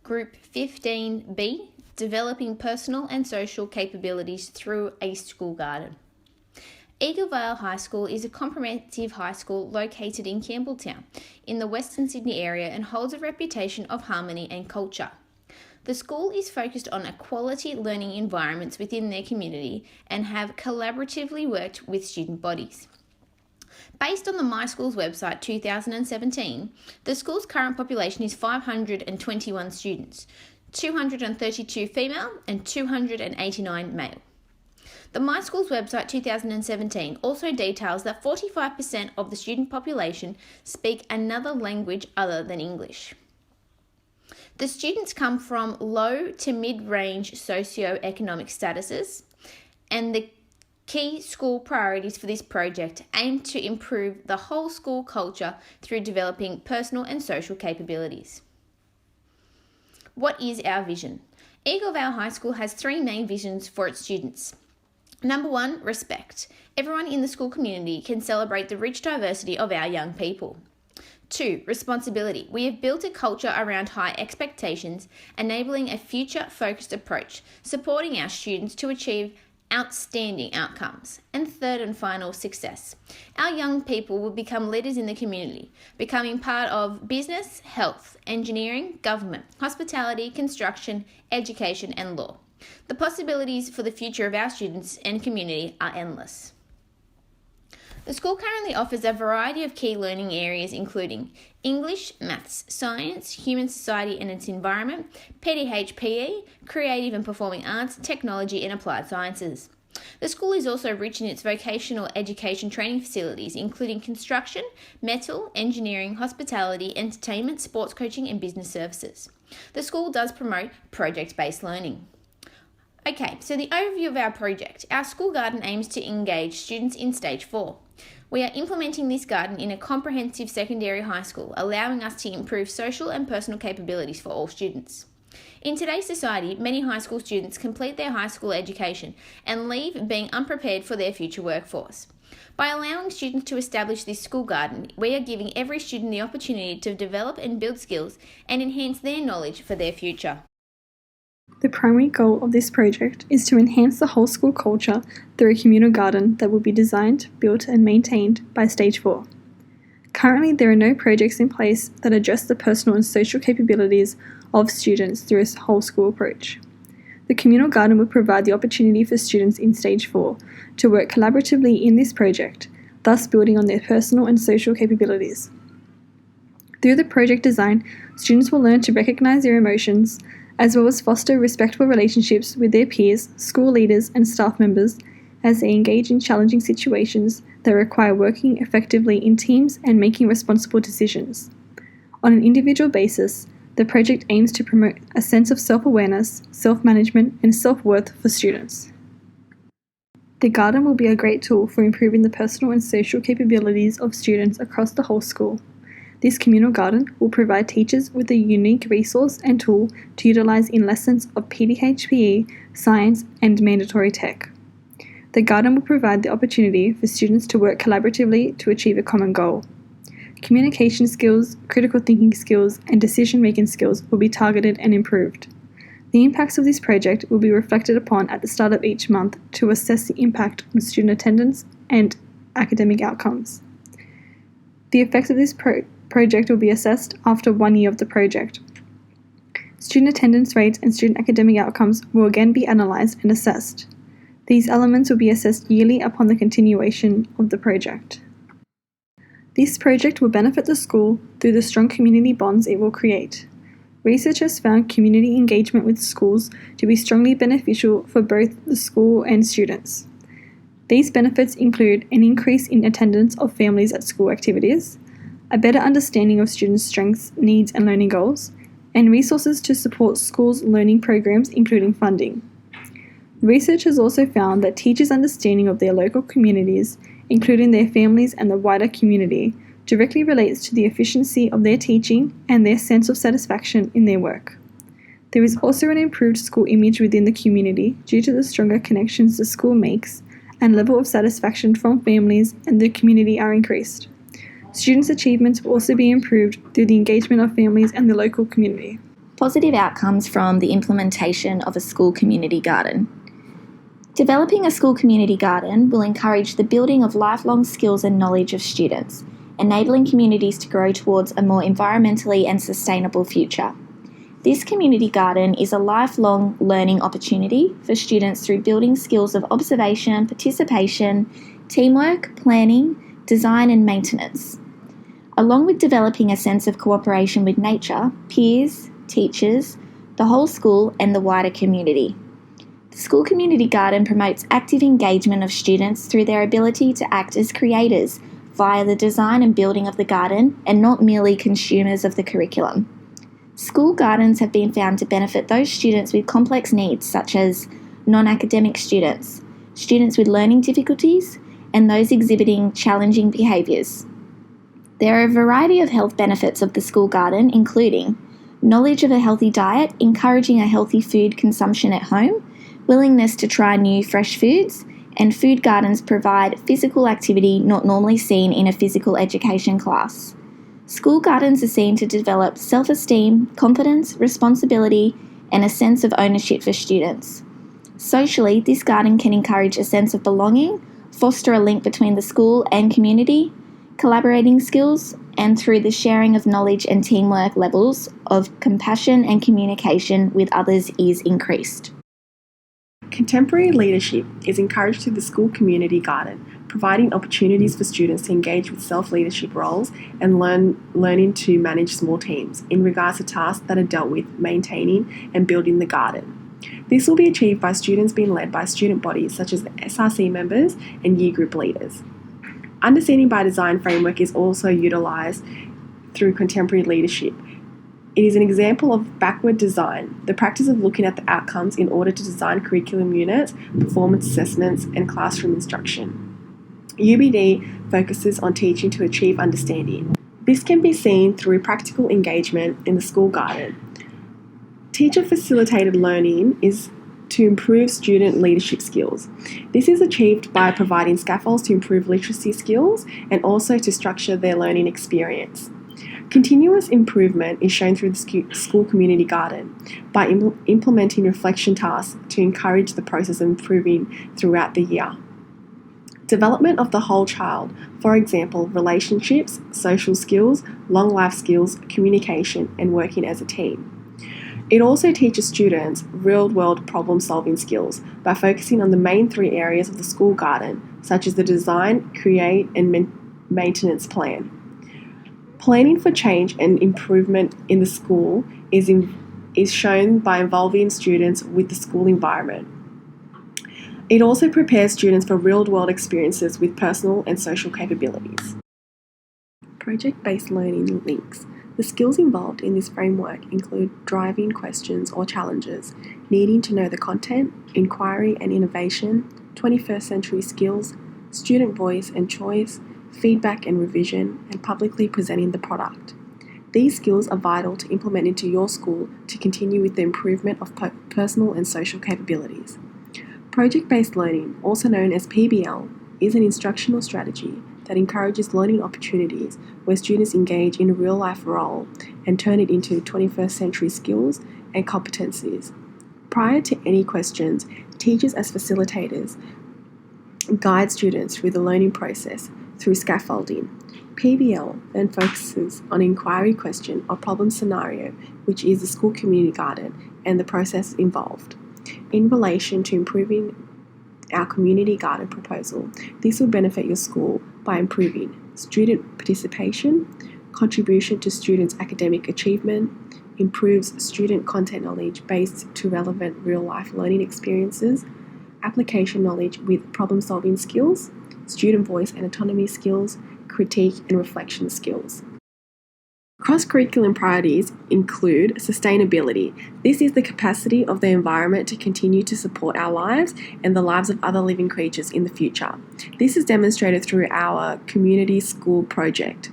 Group 15B, Developing Personal and Social Capabilities Through a School Garden. Eagle Vale High School is a comprehensive high school located in Campbelltown in the Western Sydney area and holds a reputation of harmony and culture. The school is focused on quality learning environments within their community and have collaboratively worked with student bodies. Based on the My Schools website 2017, the school's current population is 521 students, 232 female and 289 male. The My Schools website 2017 also details that 45% of the student population speak another language other than English. The students come from low to mid-range socio-economic statuses, and the key school priorities for this project aim to improve the whole school culture through developing personal and social capabilities. What is our vision? Eagle Vale High School has three main visions for its students. Number one, respect. Everyone in the school community can celebrate the rich diversity of our young people. 2. Responsibility. We have built a culture around high expectations, enabling a future-focused approach, supporting our students to achieve outstanding outcomes. And third and final, success. Our young people will become leaders in the community, becoming part of business, health, engineering, government, hospitality, construction, education, and law. The possibilities for the future of our students and community are endless. The school currently offers a variety of key learning areas including English, Maths, Science, Human Society and its Environment, PDH-PE, Creative and Performing Arts, Technology and Applied Sciences. The school is also rich in its vocational education training facilities including construction, metal, engineering, hospitality, entertainment, sports coaching and business services. The school does promote project-based learning. Okay, so the overview of our project. Our school garden aims to engage students in Stage 4. We are implementing this garden in a comprehensive secondary high school, allowing us to improve social and personal capabilities for all students. In today's society, many high school students complete their high school education and leave being unprepared for their future workforce. By allowing students to establish this school garden, we are giving every student the opportunity to develop and build skills and enhance their knowledge for their future. The primary goal of this project is to enhance the whole school culture through a communal garden that will be designed, built and maintained by Stage 4. Currently, there are no projects in place that address the personal and social capabilities of students through a whole school approach. The communal garden will provide the opportunity for students in Stage 4 to work collaboratively in this project, thus building on their personal and social capabilities. Through the project design, students will learn to recognise their emotions, as well as foster respectful relationships with their peers, school leaders and staff members as they engage in challenging situations that require working effectively in teams and making responsible decisions. On an individual basis, the project aims to promote a sense of self-awareness, self-management and self-worth for students. The garden will be a great tool for improving the personal and social capabilities of students across the whole school. This communal garden will provide teachers with a unique resource and tool to utilise in lessons of PDH-PE, science and mandatory tech. The garden will provide the opportunity for students to work collaboratively to achieve a common goal. Communication skills, critical thinking skills and decision-making skills will be targeted and improved. The impacts of this project will be reflected upon at the start of each month to assess the impact on student attendance and academic outcomes. The effects of this project will be assessed after 1 year of the project. Student attendance rates and student academic outcomes will again be analysed and assessed. These elements will be assessed yearly upon the continuation of the project. This project will benefit the school through the strong community bonds it will create. Research has found community engagement with schools to be strongly beneficial for both the school and students. These benefits include an increase in attendance of families at school activities, a better understanding of students' strengths, needs and learning goals, and resources to support schools' learning programs including funding. Research has also found that teachers' understanding of their local communities, including their families and the wider community, directly relates to the efficiency of their teaching and their sense of satisfaction in their work. There is also an improved school image within the community due to the stronger connections the school makes, and level of satisfaction from families and the community are increased. Students' achievements will also be improved through the engagement of families and the local community. Positive outcomes from the implementation of a school community garden. Developing a school community garden will encourage the building of lifelong skills and knowledge of students, enabling communities to grow towards a more environmentally and sustainable future. This community garden is a lifelong learning opportunity for students through building skills of observation, participation, teamwork, planning, design and maintenance, along with developing a sense of cooperation with nature, peers, teachers, the whole school and the wider community. The school community garden promotes active engagement of students through their ability to act as creators via the design and building of the garden and not merely consumers of the curriculum. School gardens have been found to benefit those students with complex needs such as non-academic students, students with learning difficulties, and those exhibiting challenging behaviours. There are a variety of health benefits of the school garden, including knowledge of a healthy diet, encouraging a healthy food consumption at home, willingness to try new fresh foods, and food gardens provide physical activity not normally seen in a physical education class. School gardens are seen to develop self-esteem, confidence, responsibility, and a sense of ownership for students. Socially, this garden can encourage a sense of belonging, foster a link between the school and community, collaborating skills, and through the sharing of knowledge and teamwork levels of compassion and communication with others is increased. Contemporary leadership is encouraged through the school community garden, providing opportunities for students to engage with self-leadership roles and learning to manage small teams in regards to tasks that are dealt with maintaining and building the garden. This will be achieved by students being led by student bodies such as the SRC members and year group leaders. Understanding by Design framework is also utilised through contemporary leadership. It is an example of backward design, the practice of looking at the outcomes in order to design curriculum units, performance assessments, and classroom instruction. UBD focuses on teaching to achieve understanding. This can be seen through practical engagement in the school garden. Teacher-facilitated learning is to improve student leadership skills. This is achieved by providing scaffolds to improve literacy skills and also to structure their learning experience. Continuous improvement is shown through the school community garden by implementing reflection tasks to encourage the process of improving throughout the year. Development of the whole child, for example, relationships, social skills, long life skills, communication, and working as a team. It also teaches students real-world problem-solving skills by focusing on the main three areas of the school garden, such as the design, create, and maintenance plan. Planning for change and improvement in the school is shown by involving students with the school environment. It also prepares students for real-world experiences with personal and social capabilities. Project-based learning links. The skills involved in this framework include driving questions or challenges, needing to know the content, inquiry and innovation, 21st century skills, student voice and choice, feedback and revision, and publicly presenting the product. These skills are vital to implement into your school to continue with the improvement of personal and social capabilities. Project-based learning, also known as PBL, is an instructional strategy that encourages learning opportunities where students engage in a real-life role and turn it into 21st century skills and competencies. Prior to any questions, teachers as facilitators guide students through the learning process through scaffolding. PBL then focuses on inquiry question or problem scenario, which is the school community garden and the process involved. In relation to improving our community garden proposal, this will benefit your school by improving student participation, contribution to students' academic achievement, improves student content knowledge based to relevant real-life learning experiences, application knowledge with problem-solving skills, student voice and autonomy skills, critique and reflection skills. Cross-curriculum priorities include sustainability. This is the capacity of the environment to continue to support our lives and the lives of other living creatures in the future. This is demonstrated through our community school project.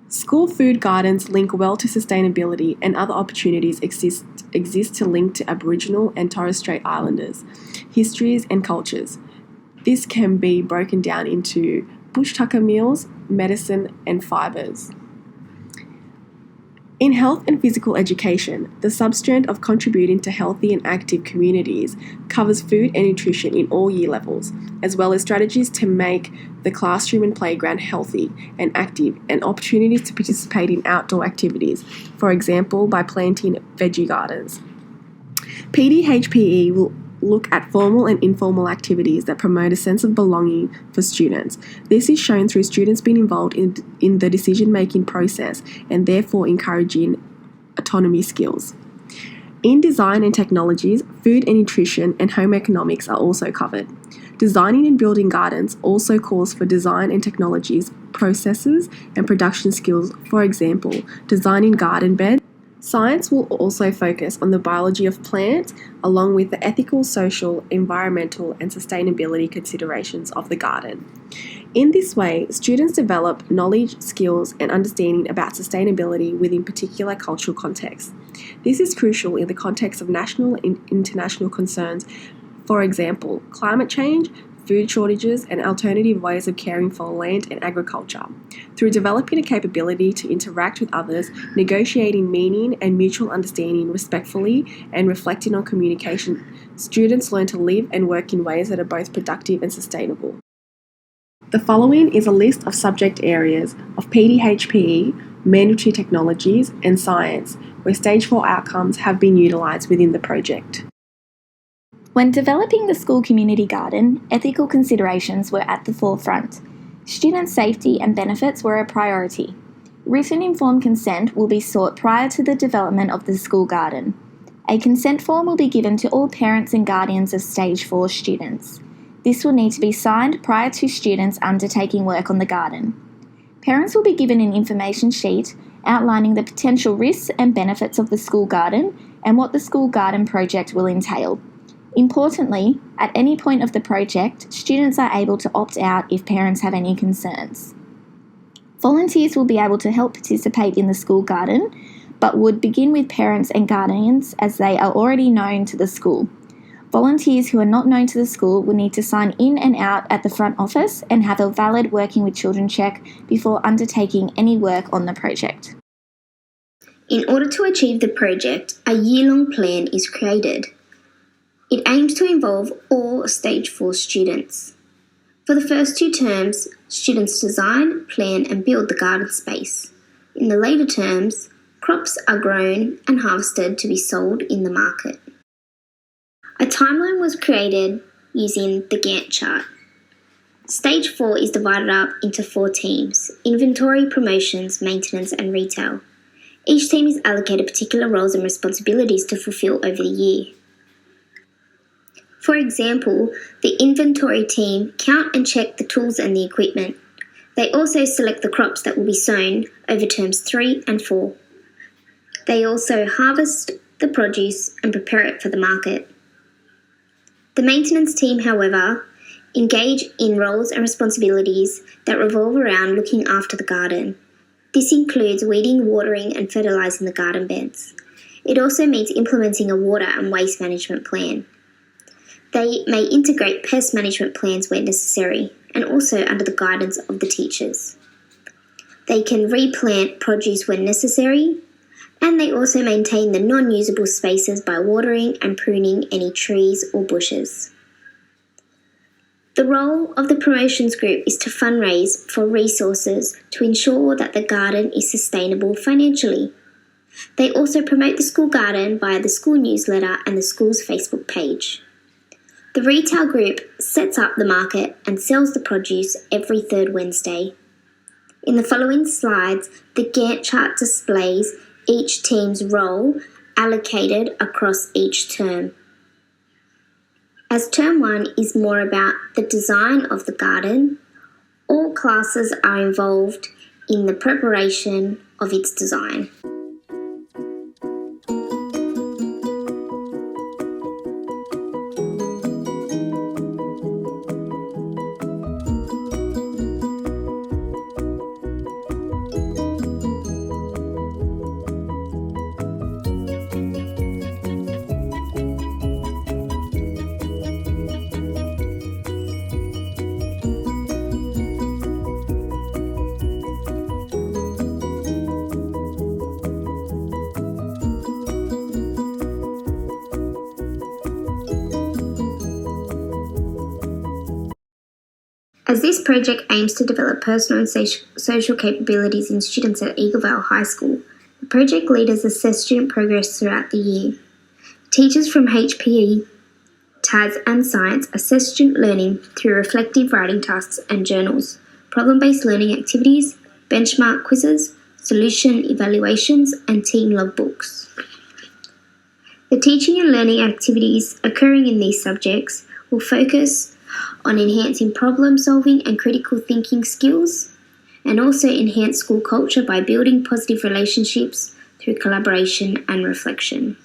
School food gardens link well to sustainability, and other opportunities exist to link to Aboriginal and Torres Strait Islanders, histories and cultures. This can be broken down into bush tucker meals, medicine and fibres. In health and physical education, the substrand of contributing to healthy and active communities covers food and nutrition in all year levels, as well as strategies to make the classroom and playground healthy and active, and opportunities to participate in outdoor activities, for example, by planting veggie gardens. PDHPE will look at formal and informal activities that promote a sense of belonging for students. This is shown through students being involved in the decision-making process and therefore encouraging autonomy skills. In design and technologies, food and nutrition and home economics are also covered. Designing and building gardens also calls for design and technologies, processes and production skills, for example, designing garden beds. Science will also focus on the biology of plants, along with the ethical, social, environmental, and sustainability considerations of the garden. In this way, students develop knowledge, skills, and understanding about sustainability within particular cultural contexts. This is crucial in the context of national and international concerns, for example, climate change, food shortages, and alternative ways of caring for land and agriculture. Through developing a capability to interact with others, negotiating meaning and mutual understanding respectfully, and reflecting on communication, students learn to live and work in ways that are both productive and sustainable. The following is a list of subject areas of PDHPE, mandatory technologies, and science, where Stage 4 outcomes have been utilised within the project. When developing the school community garden, ethical considerations were at the forefront. Student safety and benefits were a priority. Written informed consent will be sought prior to the development of the school garden. A consent form will be given to all parents and guardians of Stage 4 students. This will need to be signed prior to students undertaking work on the garden. Parents will be given an information sheet outlining the potential risks and benefits of the school garden and what the school garden project will entail. Importantly, at any point of the project, students are able to opt out if parents have any concerns. Volunteers will be able to help participate in the school garden, but would begin with parents and guardians as they are already known to the school. Volunteers who are not known to the school will need to sign in and out at the front office and have a valid Working with Children check before undertaking any work on the project. In order to achieve the project, a year-long plan is created. It aims to involve all Stage 4 students. For the first 2 terms, students design, plan and build the garden space. In the later terms, crops are grown and harvested to be sold in the market. A timeline was created using the Gantt chart. Stage 4 is divided up into 4 teams: inventory, promotions, maintenance and retail. Each team is allocated particular roles and responsibilities to fulfill over the year. For example, the inventory team count and check the tools and the equipment. They also select the crops that will be sown over terms 3 and 4. They also harvest the produce and prepare it for the market. The maintenance team, however, engage in roles and responsibilities that revolve around looking after the garden. This includes weeding, watering and fertilising the garden beds. It also means implementing a water and waste management plan. They may integrate pest management plans where necessary, and also under the guidance of the teachers. They can replant produce when necessary, and they also maintain the non-usable spaces by watering and pruning any trees or bushes. The role of the promotions group is to fundraise for resources to ensure that the garden is sustainable financially. They also promote the school garden via the school newsletter and the school's Facebook page. The retail group sets up the market and sells the produce every 3rd Wednesday. In the following slides, the Gantt chart displays each team's role allocated across each term. As term 1 is more about the design of the garden, all classes are involved in the preparation of its design. project aims to develop personal and social capabilities in students at Eagle Vale High School. The project leaders assess student progress throughout the year. Teachers from HPE, TAS and Science assess student learning through reflective writing tasks and journals, problem-based learning activities, benchmark quizzes, solution evaluations, and team logbooks. The teaching and learning activities occurring in these subjects will focus on enhancing problem-solving and critical thinking skills, and also enhance school culture by building positive relationships through collaboration and reflection.